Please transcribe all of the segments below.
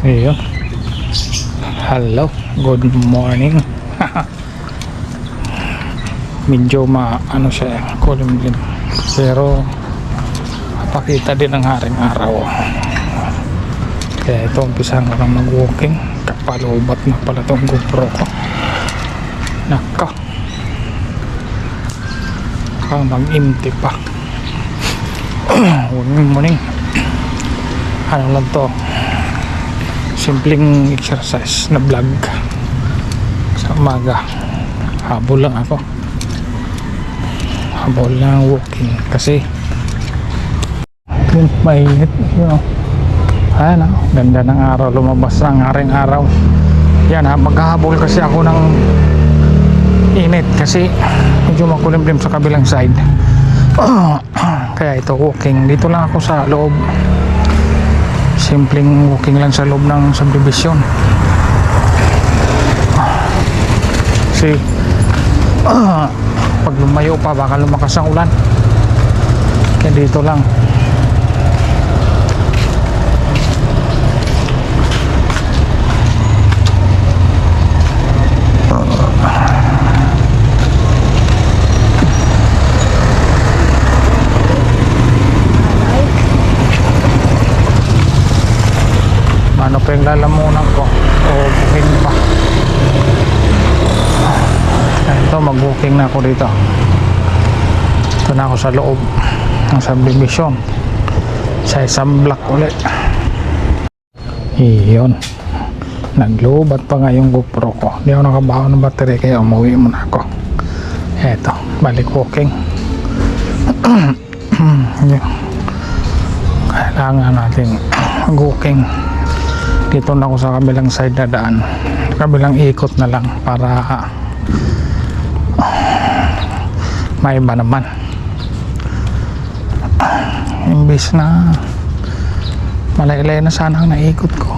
Ayun. Hello, good morning. Medyo ano siya, kulimlim. Pero pakita din ng haring araw. Kaya ito, umpisahan ko lang mag-walking. Kapalubat na pala itong GoPro ko. Naka. Mag-empty pa. Morning. Ano lang to, simpleng exercise na vlog sa umaga. Habol lang ako, habol lang walking kasi mainit, ayan, ganda ng araw, lumabas ng haring araw. Yan ha, maghahabol kasi ako ng init kasi medyo makulimlim sa kabilang side. Kaya ito, walking dito lang ako sa loob. Simpleng walking lang sa loob ng subdivision. Kasi pag lumayo pa baka lumakas ang ulan. Kaya dito lang. Ano pa yung lalamunan ko o booking pa. Ito, mag-booking na ako dito. Ito na ako sa loob ng subdivision sa isang block ulit. Iyon, naglubat pa nga yung GoPro ko. Hindi ako nakabaho ng battery kaya umuwi muna ako. Eto, balik walking. Kailangan natin mag-walking. Dito na ako sa kabilang side na daan, kabilang ikot na lang para maiba naman. Imbis na malaylay na sana ang naikot ko,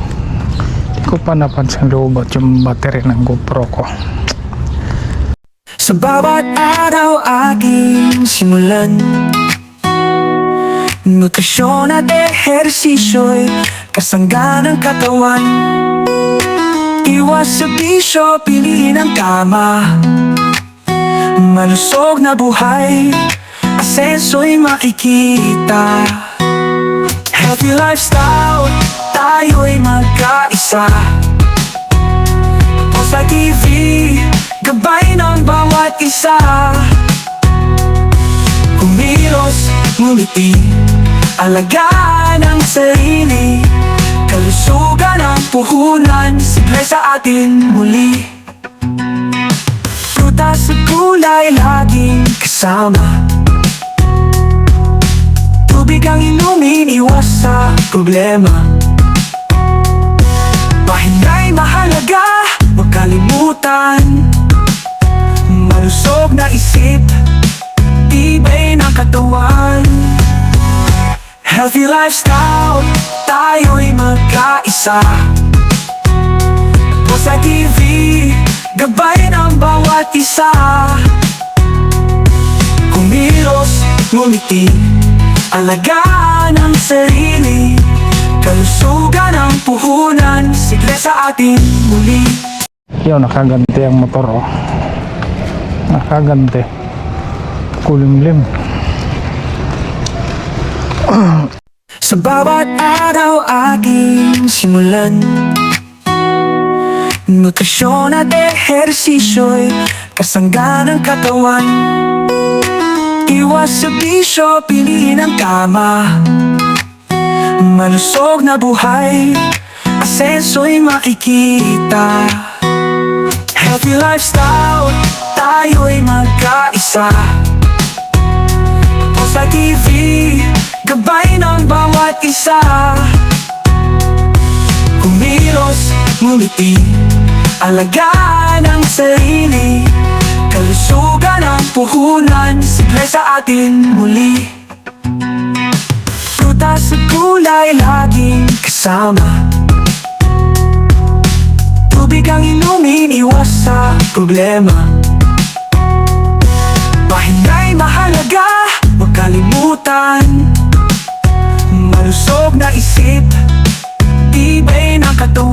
hindi ko pa napansin lubot yung battery ng GoPro ko. Sa bawat araw aking simulan, nutrisyon at ehersisyo'y kasangga ng katawan. Iwas sa bisyo, piliin ang tama. Malusog na buhay, asenso'y makikita. Healthy lifestyle, tayo'y magkaisa. Sa TV, gabay ng bawat isa. Kumilos, ngumiti, alagaan ang sarili. Kalusugan ang puhunan, simple sa atin muli. Prutas at gulay laging kasama. Tubig ang inumin, iwas sa problema. Pahinga'y mahalaga, huwag kalimutan. Malusog na isip, tibay ng katawan. Healthy lifestyle, tayo'y magkaisa. O sa TV, gabay ng bawat isa. Kumilos, ngumiti, alagaan ang sarili. Kalusugan ang puhunan, sigla sa atin muli. Yun, nakaganti ang motor, oh. Nakaganti, kulimlim. Sa bawat araw aking simulan, nutrisyon at ehersisyo'y kasangga ng katawan. Iwas sa bisyo, piliin ang tama. Malusog na buhay, asenso'y makikita. Healthy lifestyle, tayo'y magkaisa. O sa TV, gabay ng bawat isa. Kumilos, ngumiti, alagaan ang sarili. Kalusugan ang puhunan, simple sa atin muli. Prutas at gulay laging kasama. Tubig ang inumin, iwas sa problema. Pahinga'y mahalaga, huwag kalimutan. Malusog na isip, tibay ng katawan.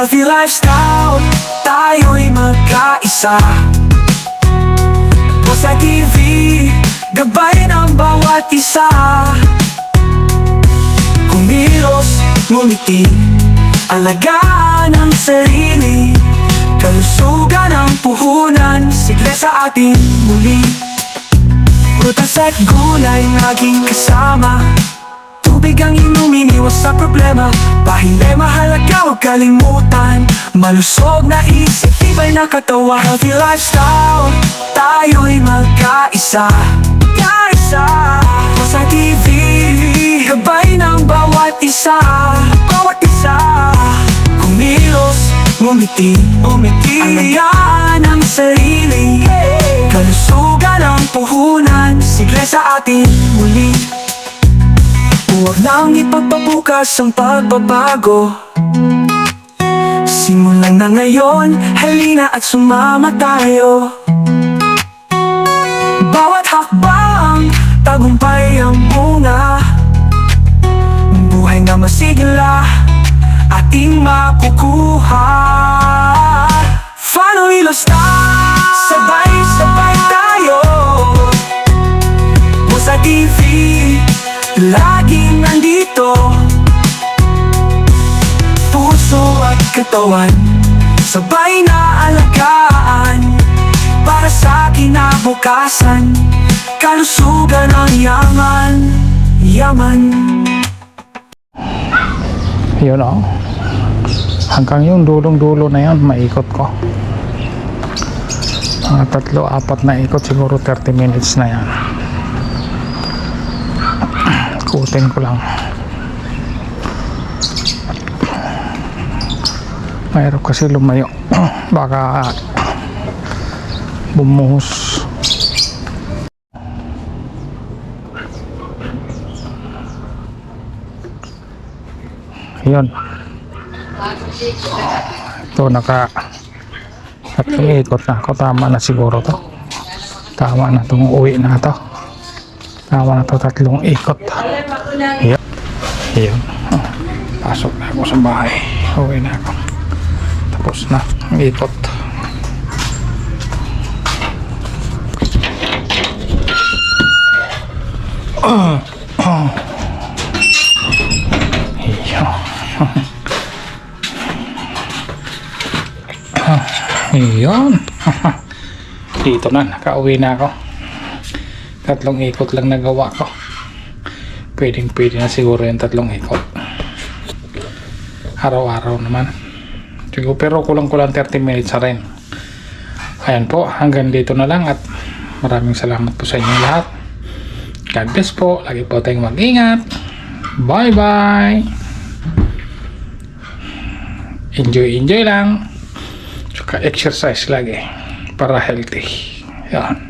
healthy lifestyle, tayo'y magkaisa. Sa TV, gabay ng bawat isa. Kumilos, ngumiti, alagaan ang sarili, kalusugan ang puhunan, sigla sa ating muli. Prutas at gulay laging kasama, tubig ang inumin, iwas sa problema. Pahindi mahalaga, huwag kalimutan, malusog na isip, tibay na katawan. Healthy lifestyle, tayo'y magkaisa. Kaisa sa TV, gabay ng bawat isa. Bawat isa, kumilos, ngumiti, alagaan ang sarili, kalusugan ang puhunan, sigla sa atin muli. Huwag nang ipagpabukas ang pagbabago, simulan na ngayon, halina at sumama tayo. Bawat hakbang, tagumpay ang bunga, buhay na masigla, ating makukuha. Family lifestyle, sabay-sabay tayo. Sa TV, laging nandito, puso at katawan, sabay na alagaan, para sa kinabukasan, kalusugan ang yaman. Yun o. Hanggang yung dulong-dulo na yun, maikot ko. Mga 3-4 na ikot, siguro 30 minutes na yan. Ikutin ko lang. Mahirap kasi lumayo. Baka bumuhos. Yun. Ito naka 3 ikot na ako. Tama na siguro to. Tama na itong uwi na to. Tama na to, 3 ikot. Yun. Yun. Pasok na ako sa bahay. Uwi na ako. Tapos na ang ikot. Ayun. Dito na, nakauwi na ako. 3 ikot lang nagawa ko. Pwede na siguro yung 3 ikot. Araw-araw naman. Siguro, pero kulang-kulang 30 minutes na rin. Ayan po, hanggang dito na lang at maraming salamat po sa inyo lahat. God bless po. Lagi po tayong mag-ingat. Bye-bye. Enjoy lang. Saka exercise lagi para healthy. Yan.